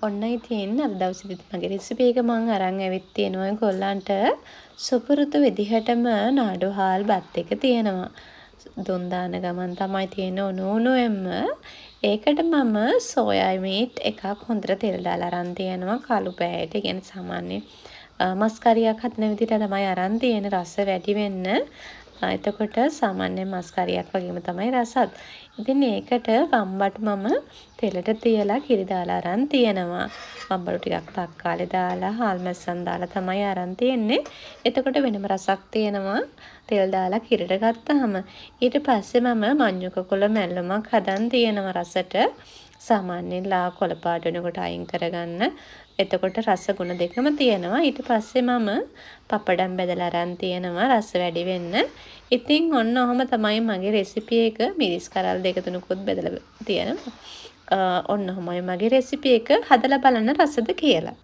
ඔන්නයි තියෙන්නේ අද දවසේදීත් මගේ රෙසිපි එක මම අරන් ඇවිත් තියෙනවා ඔයගොල්ලන්ට සුපුරුදු විදිහටම නාඩු හාල් බත් එක තියෙනවා. දුන් දාන ගමන් තමයි තියෙන උණුවෙන්ම. ඒකට මම සෝයා මීට් එකක් හොඳට තෙල් දාලා අරන් තියෙනවා කළු පෑයට. කියන්නේ සාමාන්‍ය මස් කරියක් හදන විදිහට තමයි අරන් තියෙන්නේ රස වැඩි වෙන්න. එතකොට සාමාන්‍ය මස් කරියක් වගේම තමයි රසත්. ඉතින් ඒකට වම්බටු මම තෙලට තියලා කිරි දාලා අරන් තියෙනවා. වම්බටු ටිකක් තක්කාලි දාලා හාල් මැස්සන් දාලා තමයි අරන් තියෙන්නේ. එතකොට වෙනම රසක් තියෙනවා. තෙල් දාලා කිරිට ගත්තාම ඊට පස්සේ මම මඤ්ඤු කකුල මැල්ලුමක් හදන් තියෙනවා රසට. සාමාන්‍යයෙන් ලා කොළ පාට වෙනකොට අයින් කරගන්න. එතකොට රස ගුණ දෙකම තියෙනවා. ඊට පස්සේ මම පපඩම් බෙදලා අරන් තියෙනවා රස වැඩි වෙන්න. ඉතින් ඔන්න ඔහොම තමයි මගේ රෙසිපි එක. මිරිස් කරල් දෙක තුනකුත් බෙදලා තියෙනවා. ඔන්න ඔහොමයි මගේ රෙසිපි එක. හදලා බලන්න රසද කියලා.